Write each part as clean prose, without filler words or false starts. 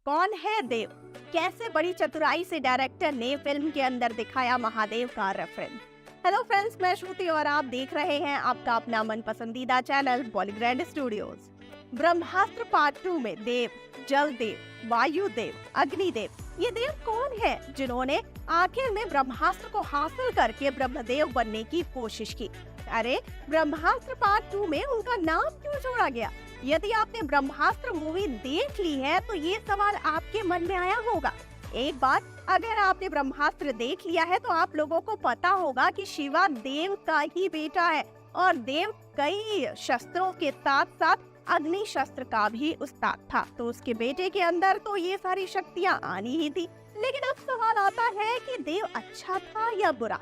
कौन है देव? कैसे बड़ी चतुराई से डायरेक्टर ने फिल्म के अंदर दिखाया महादेव का रेफरेंस। हेलो फ्रेंड्स, मैं श्रुति और आप देख रहे हैं आपका अपना मन पसंदीदा चैनल बॉलीग्रैंड स्टूडियोज। ब्रह्मास्त्र पार्ट 2 में देव, जल देव, वायु देव, अग्नि देव, ये देव कौन है जिन्होंने आखिर में ब्रह्मास्त्र को हासिल करके ब्रह्मदेव बनने की कोशिश की? अरे ब्रह्मास्त्र पार्ट 2 में उनका नाम क्यों जोड़ा गया? यदि आपने ब्रह्मास्त्र मूवी देख ली है तो ये सवाल आपके मन में आया होगा। एक बार अगर आपने ब्रह्मास्त्र देख लिया है तो आप लोगों को पता होगा कि शिवा देव का ही बेटा है और देव कई शस्त्रों के साथ साथ अग्नि शस्त्र का भी उस्ताद था, तो उसके बेटे के अंदर तो ये सारी शक्तियाँ आनी ही थी। लेकिन अब सवाल आता है कि देव अच्छा था या बुरा?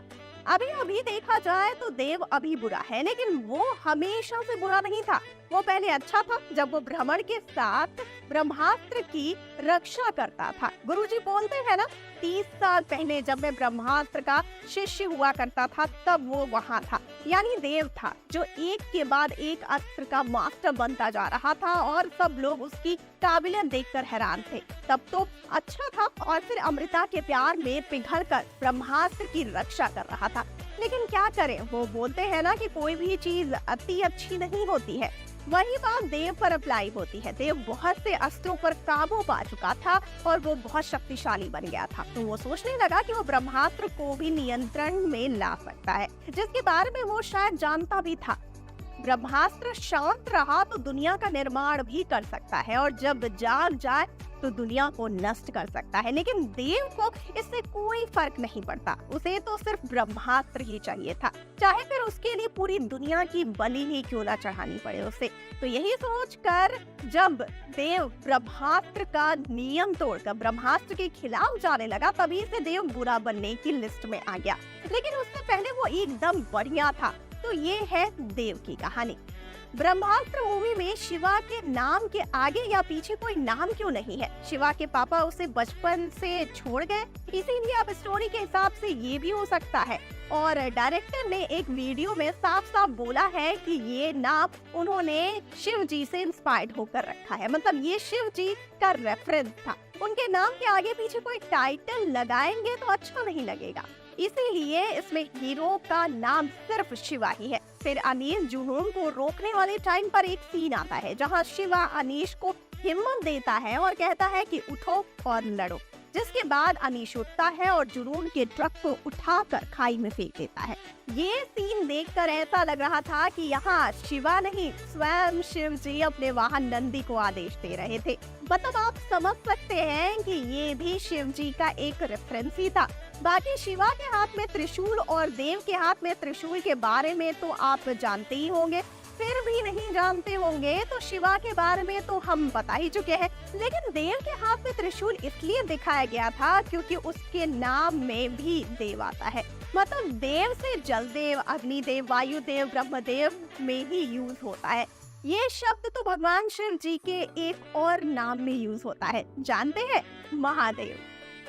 अभी देखा जाए तो देव अभी बुरा है, लेकिन वो हमेशा से बुरा नहीं था। वो पहले अच्छा था जब वो भ्रमण के साथ ब्रह्मास्त्र की रक्षा करता था। गुरुजी बोलते हैं ना, 30 साल पहले जब मैं ब्रह्मास्त्र का शिष्य हुआ करता था तब वो वहाँ था, यानी देव था जो एक के बाद एक अस्त्र का मास्टर बनता जा रहा था और सब लोग उसकी काबिलियत देखकर हैरान थे। तब तो अच्छा था और फिर अमृता के प्यार में पिघलकर ब्रह्मास्त्र की रक्षा कर रहा था। लेकिन क्या करें, वो बोलते हैं ना कि कोई भी चीज अति अच्छी नहीं होती है। वही बात देव पर अप्लाई होती है। देव बहुत से अस्त्रों पर काबू पा चुका था और वो बहुत शक्तिशाली बन गया था, तो वो सोचने लगा कि वो ब्रह्मास्त्र को भी नियंत्रण में ला सकता है, जिसके बारे में वो शायद जानता भी था। ब्रह्मास्त्र शांत रहा तो दुनिया का निर्माण भी कर सकता है और जब जाग जाए तो दुनिया को नष्ट कर सकता है। लेकिन देव को इससे कोई फर्क नहीं पड़ता, उसे तो सिर्फ ब्रह्मास्त्र ही चाहिए था, चाहे फिर उसके लिए पूरी दुनिया की बलि ही क्यों ना चढ़ानी पड़े उसे। तो यही सोचकर जब देव ब्रह्मास्त्र का नियम तोड़कर ब्रह्मास्त्र के खिलाफ जाने लगा, तभी से देव बुरा बनने की लिस्ट में आ गया। लेकिन उससे पहले वो एकदम बढ़िया था। तो ये है देव की कहानी। ब्रह्मास्त्र मूवी में शिवा के नाम के आगे या पीछे कोई नाम क्यों नहीं है? शिवा के पापा उसे बचपन से छोड़ गए, इसीलिए अब स्टोरी के हिसाब से ये भी हो सकता है। और डायरेक्टर ने एक वीडियो में साफ साफ बोला है कि ये नाम उन्होंने शिव जी से इंस्पायर्ड होकर रखा है, मतलब ये शिव जी का रेफरेंस था। उनके नाम के आगे पीछे कोई टाइटल लगाएंगे तो अच्छा नहीं लगेगा, इसीलिए इसमें हीरो का नाम सिर्फ शिवा ही है। फिर अनीश जुनून को रोकने वाले टाइम पर एक सीन आता है जहां शिवा अनीश को हिम्मत देता है और कहता है कि उठो और लड़ो, जिसके बाद अनीश उठता है और जुनून के ट्रक को उठाकर खाई में फेंक देता है। ये सीन देखकर ऐसा लग रहा था कि यहाँ शिवा नहीं, स्वयं शिव जी अपने वाहन नंदी को आदेश दे रहे थे। मतलब आप समझ सकते हैं कि ये भी शिव जी का एक रेफरेंस ही था। बाकी शिवा के हाथ में त्रिशूल और देव के हाथ में त्रिशूल के बारे में तो आप जानते ही होंगे, फिर भी नहीं जानते होंगे तो शिवा के बारे में तो हम बता ही चुके हैं। लेकिन देव के हाथ में त्रिशूल इसलिए दिखाया गया था क्योंकि उसके नाम में भी देव आता है। मतलब देव से जलदेव, अग्निदेव, वायुदेव, ब्रह्मदेव में ही यूज होता है। ये शब्द तो भगवान शिव जी के एक और नाम में यूज होता है, जानते हैं? महादेव।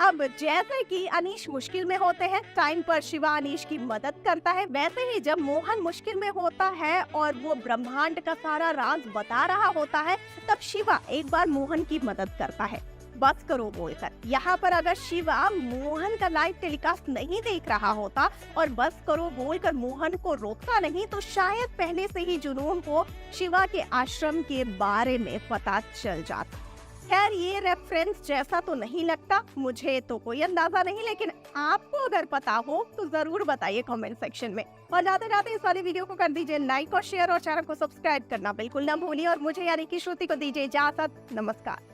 अब जैसे कि अनीश मुश्किल में होते हैं, टाइम पर शिवा अनीश की मदद करता है, वैसे ही जब मोहन मुश्किल में होता है और वो ब्रह्मांड का सारा राज बता रहा होता है, तब शिवा एक बार मोहन की मदद करता है, बस करो बोलकर। यहाँ पर अगर शिवा मोहन का लाइव टेलीकास्ट नहीं देख रहा होता और बस करो बोलकर मोहन को रोकता नहीं, तो शायद पहले से ही जुनून को शिवा के आश्रम के बारे में पता चल जाता। खैर ये रेफरेंस जैसा तो नहीं लगता, मुझे तो कोई अंदाजा नहीं, लेकिन आपको अगर पता हो तो जरूर बताइए कमेंट सेक्शन में। और जाते जाते इस वाली वीडियो को कर दीजिए लाइक और शेयर और चैनल को सब्सक्राइब करना बिल्कुल ना भूलिए। और मुझे यानी कि श्रुति को दीजिए इजाजत। नमस्कार।